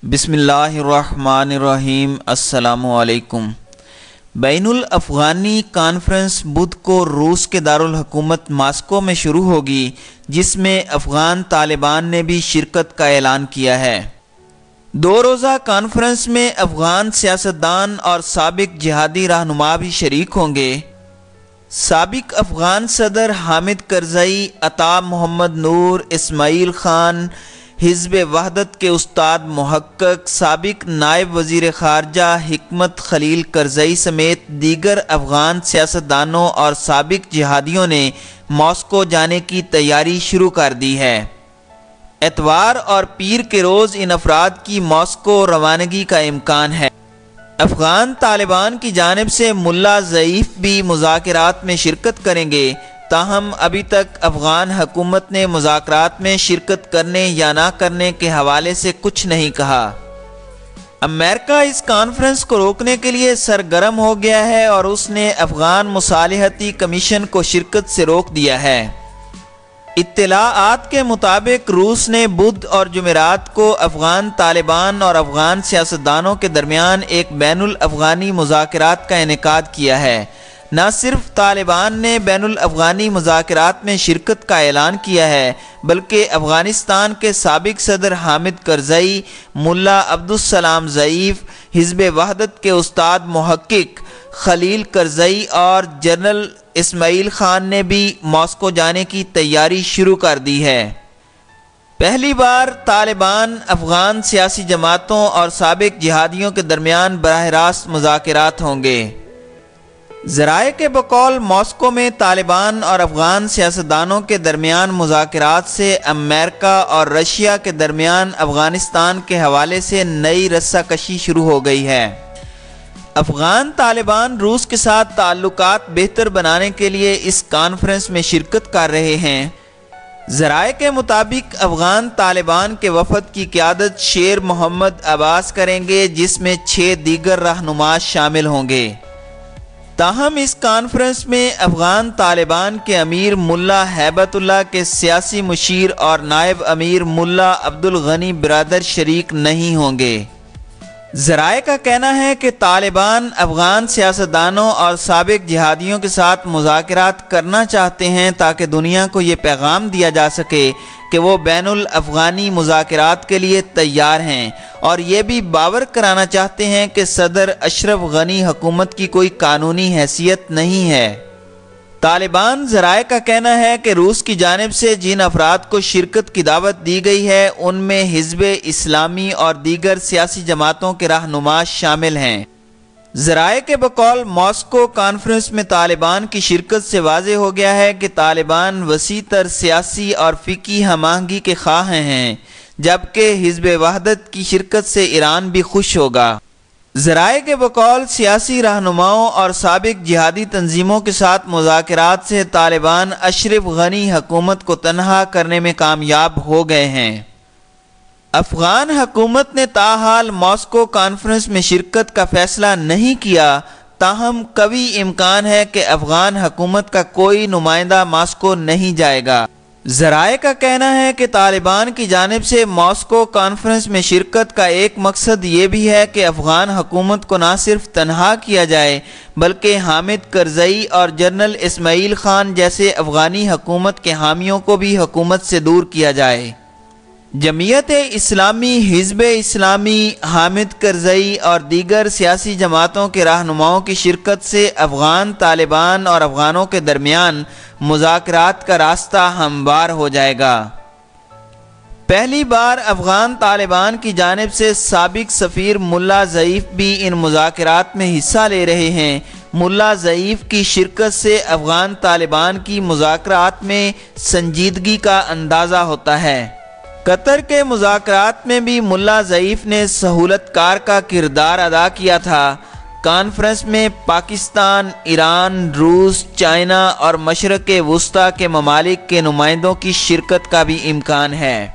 بسم اللہ الرحمن الرحیم۔ السلام علیکم۔ بین الافغانی کانفرنس بدھ کو روس کے دارالحکومت ماسکو میں شروع ہوگی، جس میں افغان طالبان نے بھی شرکت کا اعلان کیا ہے۔ 2 روزہ کانفرنس میں افغان سیاستدان اور سابق جہادی رہنما بھی شریک ہوں گے۔ سابق افغان صدر حامد کرزئی، عطا محمد نور، اسماعیل خان، حزب وحدت کے استاد محقق، سابق نائب وزیر خارجہ حکمت خلیل کرزئی سمیت دیگر افغان سیاستدانوں اور سابق جہادیوں نے ماسکو جانے کی تیاری شروع کر دی ہے۔ اتوار اور پیر کے روز ان افراد کی ماسکو روانگی کا امکان ہے۔ افغان طالبان کی جانب سے ملا ضعیف بھی مذاکرات میں شرکت کریں گے، تاہم ابھی تک افغان حکومت نے مذاکرات میں شرکت کرنے یا نہ کرنے کے حوالے سے کچھ نہیں کہا۔ امریکہ اس کانفرنس کو روکنے کے لیے سرگرم ہو گیا ہے اور اس نے افغان مصالحتی کمیشن کو شرکت سے روک دیا ہے۔ اطلاعات کے مطابق روس نے بدھ اور جمعرات کو افغان طالبان اور افغان سیاستدانوں کے درمیان ایک بین الافغانی مذاکرات کا انعقاد کیا ہے۔ نہ صرف طالبان نے بین الافغانی مذاکرات میں شرکت کا اعلان کیا ہے، بلکہ افغانستان کے سابق صدر حامد کرزئی، ملا عبدالسلام ضعیف، حزب وحدت کے استاد محقق خلیل کرزئی اور جنرل اسماعیل خان نے بھی ماسکو جانے کی تیاری شروع کر دی ہے۔ پہلی بار طالبان افغان سیاسی جماعتوں اور سابق جہادیوں کے درمیان براہ راست مذاکرات ہوں گے۔ ذرائع کے بقول ماسکو میں طالبان اور افغان سیاستدانوں کے درمیان مذاکرات سے امریکہ اور رشیا کے درمیان افغانستان کے حوالے سے نئی رسہ کشی شروع ہو گئی ہے۔ افغان طالبان روس کے ساتھ تعلقات بہتر بنانے کے لیے اس کانفرنس میں شرکت کر رہے ہیں۔ ذرائع کے مطابق افغان طالبان کے وفد کی قیادت شیر محمد عباس کریں گے، جس میں 6 دیگر رہنما شامل ہوں گے۔ تاہم اس کانفرنس میں افغان طالبان کے امیر ملا ہیبت اللہ کے سیاسی مشیر اور نائب امیر ملا عبدالغنی برادر شریک نہیں ہوں گے۔ ذرائع کا کہنا ہے کہ طالبان افغان سیاستدانوں اور سابق جہادیوں کے ساتھ مذاکرات کرنا چاہتے ہیں تاکہ دنیا کو یہ پیغام دیا جا سکے کہ وہ بین الافغانی مذاکرات کے لیے تیار ہیں، اور یہ بھی باور کرانا چاہتے ہیں کہ صدر اشرف غنی حکومت کی کوئی قانونی حیثیت نہیں ہے۔ طالبان ذرائع کا کہنا ہے کہ روس کی جانب سے جن افراد کو شرکت کی دعوت دی گئی ہے، ان میں حزب اسلامی اور دیگر سیاسی جماعتوں کے رہنما شامل ہیں۔ ذرائع کے بقول ماسکو کانفرنس میں طالبان کی شرکت سے واضح ہو گیا ہے کہ طالبان وسیع تر سیاسی اور فقہی ہم آہنگی کے خواہاں ہیں، جبکہ حزب وحدت کی شرکت سے ایران بھی خوش ہوگا۔ ذرائع کے بقول سیاسی رہنماؤں اور سابق جہادی تنظیموں کے ساتھ مذاکرات سے طالبان اشرف غنی حکومت کو تنہا کرنے میں کامیاب ہو گئے ہیں۔ افغان حکومت نے تاحال ماسکو کانفرنس میں شرکت کا فیصلہ نہیں کیا، تاہم قوی امکان ہے کہ افغان حکومت کا کوئی نمائندہ ماسکو نہیں جائے گا۔ ذرائع کا کہنا ہے کہ طالبان کی جانب سے ماسکو کانفرنس میں شرکت کا ایک مقصد یہ بھی ہے کہ افغان حکومت کو نہ صرف تنہا کیا جائے، بلکہ حامد کرزئی اور جنرل اسماعیل خان جیسے افغانی حکومت کے حامیوں کو بھی حکومت سے دور کیا جائے۔ جمعیت اسلامی، حزب اسلامی، حامد کرزئی اور دیگر سیاسی جماعتوں کے رہنماؤں کی شرکت سے افغان طالبان اور افغانوں کے درمیان مذاکرات کا راستہ ہموار ہو جائے گا۔ پہلی بار افغان طالبان کی جانب سے سابق سفیر ملا ضعیف بھی ان مذاکرات میں حصہ لے رہے ہیں۔ ملا ضعیف کی شرکت سے افغان طالبان کی مذاکرات میں سنجیدگی کا اندازہ ہوتا ہے۔ قطر کے مذاکرات میں بھی ملا ضعیف نے سہولت کار کا کردار ادا کیا تھا۔ کانفرنس میں پاکستان، ایران، روس، چائنا اور مشرق وسطیٰ کے ممالک کے نمائندوں کی شرکت کا بھی امکان ہے۔